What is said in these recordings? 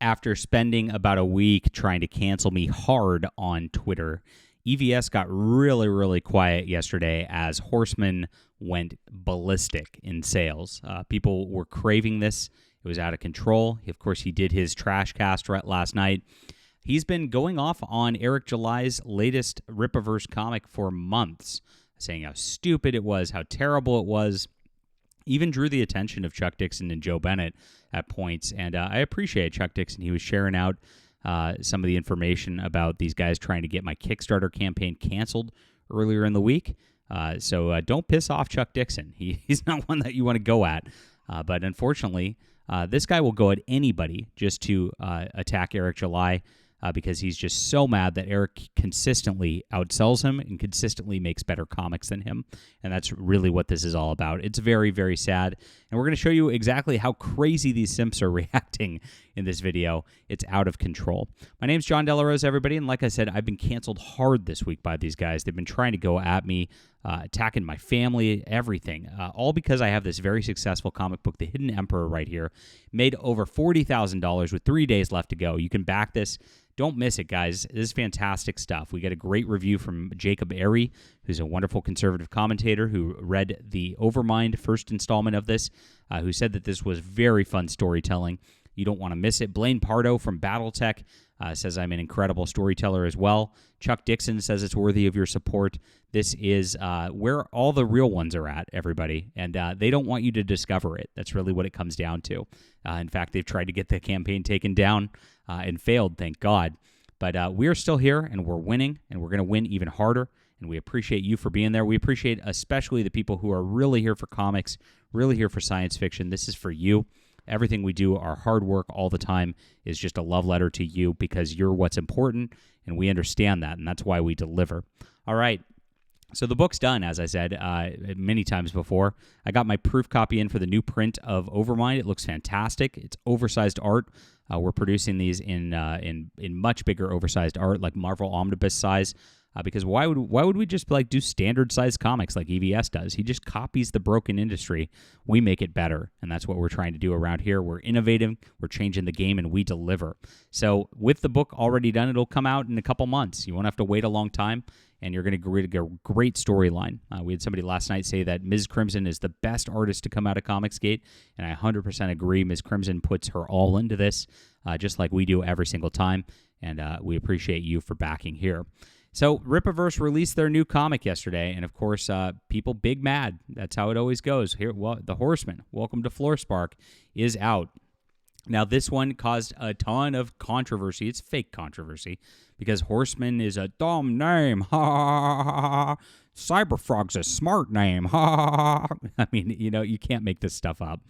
After spending about a week trying to cancel me hard on Twitter, EVS got really, really quiet yesterday as Horseman went ballistic in sales. People were craving this. It was out of control. Of course, he did his trash cast last night. He's been going off on Eric July's latest Rippaverse comic for months, saying how stupid it was, how terrible it was. Even drew the attention of Chuck Dixon and Joe Bennett at points. And I appreciate Chuck Dixon. He was sharing out some of the information about these guys trying to get my Kickstarter campaign canceled earlier in the week. So don't piss off Chuck Dixon. He's not one that you want to go at. But unfortunately, this guy will go at anybody just to attack Eric July. Because he's just so mad that Eric consistently outsells him and consistently makes better comics than him. And that's really what this is all about. It's very, very sad. And we're going to show you exactly how crazy these simps are reacting in this video. It's out of control. My name's John Delarose, everybody. And like I said, I've been canceled hard this week by these guys. They've been trying to go at me, attacking my family, everything. All because I have this very successful comic book, The Hidden Emperor, right here. Made over $40,000 with 3 days left to go. You can back this. Don't miss it, guys. This is fantastic stuff. We get a great review from Jacob Airy, who's a wonderful conservative commentator who read the Overmind first installment of this, who said that this was very fun storytelling. You don't want to miss it. Blaine Pardo from Battletech says I'm an incredible storyteller as well. Chuck Dixon says it's worthy of your support. This is where all the real ones are at, everybody, and they don't want you to discover it. That's really what it comes down to. In fact, they've tried to get the campaign taken down and failed, thank God. But we're still here, and we're winning, and we're going to win even harder, and we appreciate you for being there. We appreciate especially the people who are really here for comics, really here for science fiction. This is for you. Everything we do, our hard work all the time, is just a love letter to you because you're what's important, and we understand that, and that's why we deliver. All right. So the book's done, as I said many times before. I got my proof copy in for the new print of Overmind. It looks fantastic. It's oversized art. We're producing these in much bigger oversized art, like Marvel Omnibus size. Because why would we just do standard size comics like EVS does? He just copies the broken industry. We make it better, and that's what we're trying to do around here. We're innovative, we're changing the game, and we deliver. So with the book already done, it'll come out in a couple months. You won't have to wait a long time, and you're going to get a great storyline. We had somebody last night say that Ms. Crimson is the best artist to come out of Comicsgate, and I 100% agree. Ms. Crimson puts her all into this, just like we do every single time, and we appreciate you for backing here. So Rippaverse released their new comic yesterday, and of course, people big mad. That's how it always goes. Here, well, the Horseman, Welcome to Floorspark, is out. Now, this one caused a ton of controversy. It's fake controversy because Horseman is a dumb name. Ha ha ha ha. Cyberfrog's a smart name. Ha ha ha. I mean, you can't make this stuff up.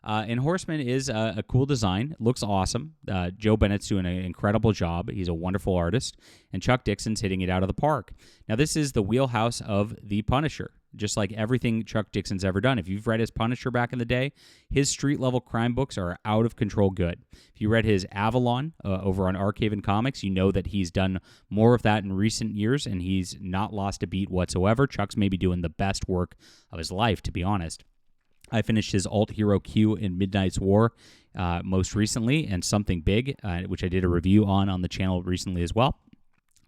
And Horseman is a cool design. It looks awesome. Joe Bennett's doing an incredible job. He's a wonderful artist. And Chuck Dixon's hitting it out of the park. Now, this is the wheelhouse of the Punisher, just like everything Chuck Dixon's ever done. If you've read his Punisher back in the day, his street-level crime books are out of control good. If you read his Avalon over on Archaven Comics, you know that he's done more of that in recent years, and he's not lost a beat whatsoever. Chuck's maybe doing the best work of his life, to be honest. I finished his Alt Hero Q in Midnight's War most recently, and Something Big, which I did a review on the channel recently as well.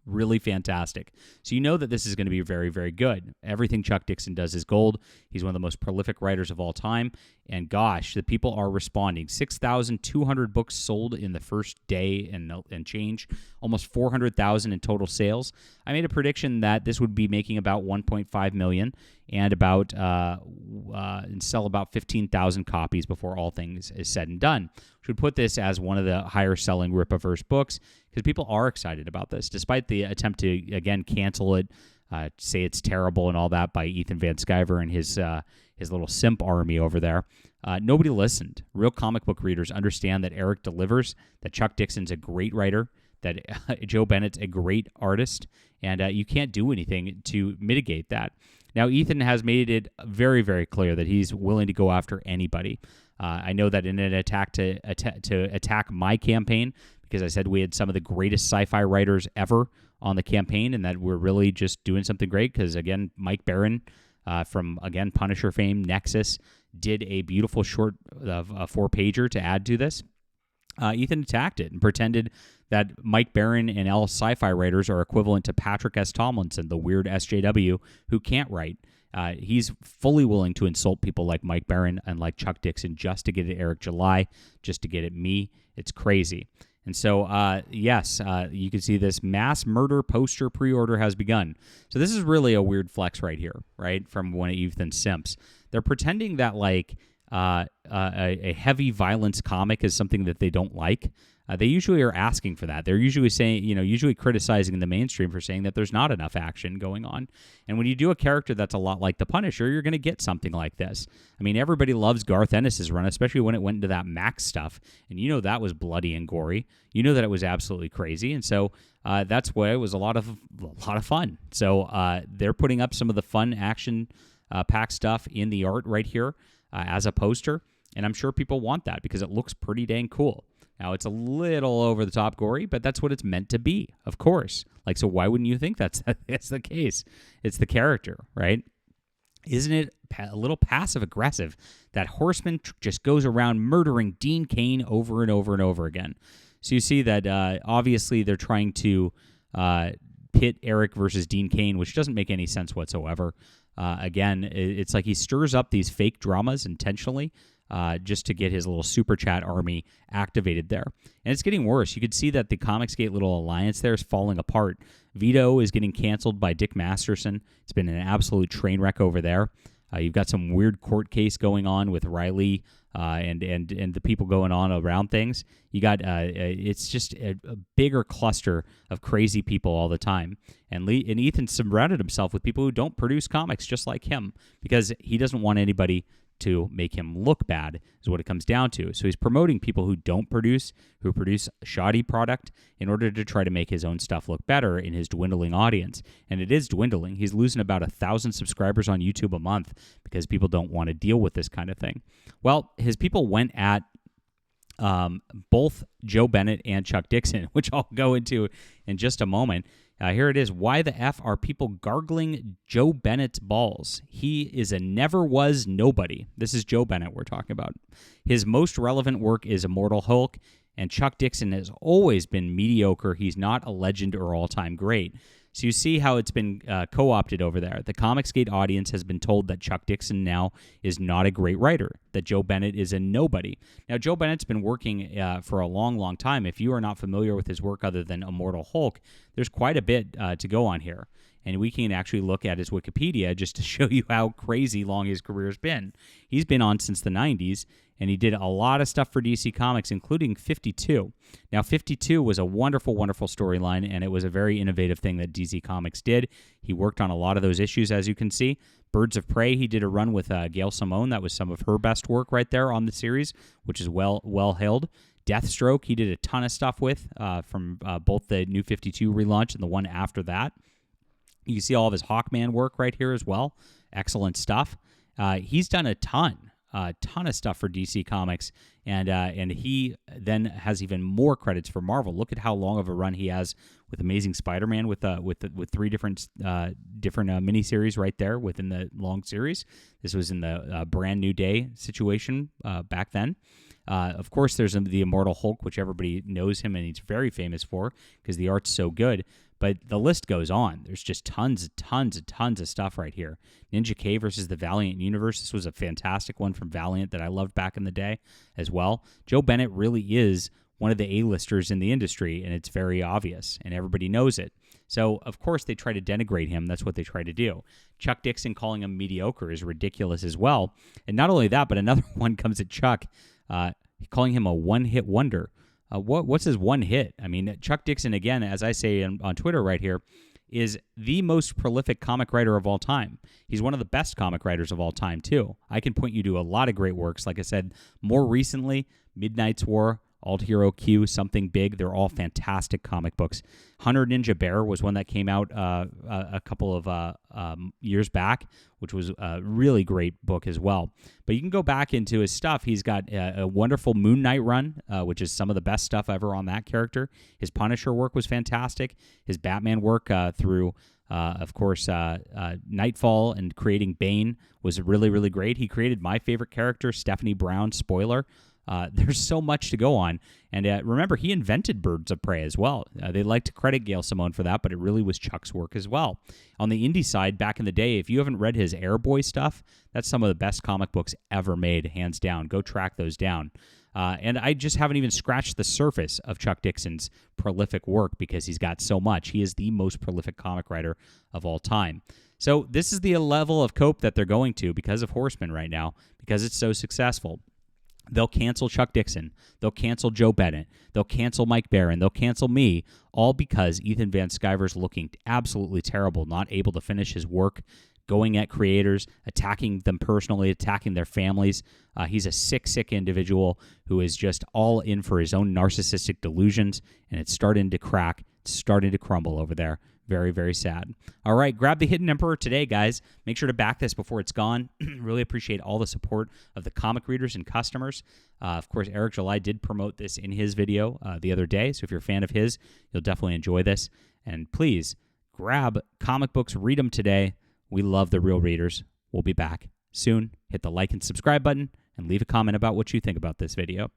Really fantastic. So you know that this is going to be very, very good. Everything Chuck Dixon does is gold. He's one of the most prolific writers of all time. And gosh, the people are responding. 6,200 books sold in the first day and change. Almost 400,000 in total sales. I made a prediction that this would be making about 1.5 million and sell about 15,000 copies before all things is said and done. Which would put this as one of the higher selling Rippaverse books because people are excited about this, despite the attempt to again cancel it, say it's terrible and all that by Ethan Van Sciver and his little simp army over there. Nobody listened. Real comic book readers understand that Eric delivers, that Chuck Dixon's a great writer, that Joe Bennett's a great artist, and you can't do anything to mitigate that. Now, Ethan has made it very, very clear that he's willing to go after anybody. I know that in an attack to attack my campaign, because I said we had some of the greatest sci-fi writers ever on the campaign, and that we're really just doing something great, because, again, Mike Barron from, again, Punisher fame, Nexus, did a beautiful short 4-pager to add to this. Ethan attacked it and pretended that Mike Barron and L sci-fi writers are equivalent to Patrick S. Tomlinson, the weird SJW who can't write. He's fully willing to insult people like Mike Barron and like Chuck Dixon just to get at Eric July, just to get at me. It's crazy. And so, yes, you can see this mass murder poster pre-order has begun. So this is really a weird flex right here, right, from one of Ethan Simps. They're pretending that, like, a heavy violence comic is something that they don't like. They usually are asking for that. They're usually saying, usually criticizing the mainstream for saying that there's not enough action going on. And when you do a character that's a lot like the Punisher, you're going to get something like this. I mean, everybody loves Garth Ennis's run, especially when it went into that Max stuff. And that was bloody and gory. That it was absolutely crazy. And so that's why it was a lot of fun. So they're putting up some of the fun action pack stuff in the art right here as a poster. And I'm sure people want that because it looks pretty dang cool. Now, it's a little over-the-top gory, but that's what it's meant to be, of course. Like, so why wouldn't you think that's the case? It's the character, right? Isn't it a little passive-aggressive that Horseman just goes around murdering Dean Cain over and over and over again? So you see that, obviously, they're trying to pit Eric versus Dean Cain, which doesn't make any sense whatsoever. Again, it's like he stirs up these fake dramas intentionally, just to get his little super chat army activated there. And it's getting worse. You could see that the Comicsgate little alliance there is falling apart. Vito is getting canceled by Dick Masterson. It's been an absolute train wreck over there. You've got some weird court case going on with Riley and the people going on around things. You got it's just a bigger cluster of crazy people all the time. And Ethan surrounded himself with people who don't produce comics just like him because he doesn't want anybody to make him look bad is what it comes down to. So he's promoting people who produce shoddy product in order to try to make his own stuff look better in his dwindling audience. And it is dwindling. He's losing about 1,000 subscribers on YouTube a month because people don't want to deal with this kind of thing. Well, his people went at both Joe Bennett and Chuck Dixon, which I'll go into in just a moment. Here it is. Why the F are people gargling Joe Bennett's balls? He is a never was nobody. This is Joe Bennett we're talking about. His most relevant work is Immortal Hulk, and Chuck Dixon has always been mediocre. He's not a legend or all-time great. So you see how it's been co-opted over there. The Comicsgate audience has been told that Chuck Dixon now is not a great writer, that Joe Bennett is a nobody. Now, Joe Bennett's been working for a long, long time. If you are not familiar with his work other than Immortal Hulk, there's quite a bit to go on here. And we can actually look at his Wikipedia just to show you how crazy long his career's been. He's been on since the 90s, and he did a lot of stuff for DC Comics, including 52. Now, 52 was a wonderful, wonderful storyline, and it was a very innovative thing that DC Comics did. He worked on a lot of those issues, as you can see. Birds of Prey, he did a run with Gail Simone. That was some of her best work right there on the series, which is well held. Deathstroke, he did a ton of stuff with from both the New 52 relaunch and the one after that. You can see all of his Hawkman work right here as well. Excellent stuff. He's done a ton of stuff for DC Comics, and he then has even more credits for Marvel. Look at how long of a run he has with Amazing Spider-Man with 3 different miniseries right there within the long series. This was in the Brand New Day situation back then. Of course, there's the Immortal Hulk, which everybody knows him and he's very famous for because the art's so good. But the list goes on. There's just tons of stuff right here. Ninja K versus the Valiant Universe. This was a fantastic one from Valiant that I loved back in the day as well. Joe Bennett really is one of the A-listers in the industry, and it's very obvious, and everybody knows it. So, of course, they try to denigrate him. That's what they try to do. Chuck Dixon calling him mediocre is ridiculous as well. And not only that, but another one comes at Chuck calling him a one-hit wonder. What's his one hit? I mean, Chuck Dixon, again, as I say on Twitter right here, is the most prolific comic writer of all time. He's one of the best comic writers of all time, too. I can point you to a lot of great works. Like I said, more recently, Midnight's War, Alt Hero Q, Something Big. They're all fantastic comic books. Hunter Ninja Bear was one that came out a couple of years back, which was a really great book as well. But you can go back into his stuff. He's got a wonderful Moon Knight run, which is some of the best stuff ever on that character. His Punisher work was fantastic. His Batman work through, of course, Nightfall and creating Bane was really, really great. He created my favorite character, Stephanie Brown, spoiler, There's so much to go on. And remember, he invented Birds of Prey as well. They like to credit Gail Simone for that, but it really was Chuck's work as well. On the indie side, back in the day, if you haven't read his Airboy stuff, that's some of the best comic books ever made, hands down. Go track those down. And I just haven't even scratched the surface of Chuck Dixon's prolific work because he's got so much. He is the most prolific comic writer of all time. So this is the level of cope that they're going to because of Horseman right now, because it's so successful. They'll cancel Chuck Dixon. They'll cancel Joe Bennett. They'll cancel Mike Barron. They'll cancel me, all because Ethan Van Sciver's looking absolutely terrible, not able to finish his work, going at creators, attacking them personally, attacking their families. He's a sick individual who is just all in for his own narcissistic delusions, and it's starting to crack. It's starting to crumble over there. Very, very sad. All right, grab the Hidden Emperor today, guys. Make sure to back this before it's gone. Really appreciate all the support of the comic readers and customers. Of course, Eric July did promote this in his video the other day, so if you're a fan of his, you'll definitely enjoy this. And please, grab comic books, read them today. We love the real readers. We'll be back soon. Hit the like and subscribe button, and leave a comment about what you think about this video.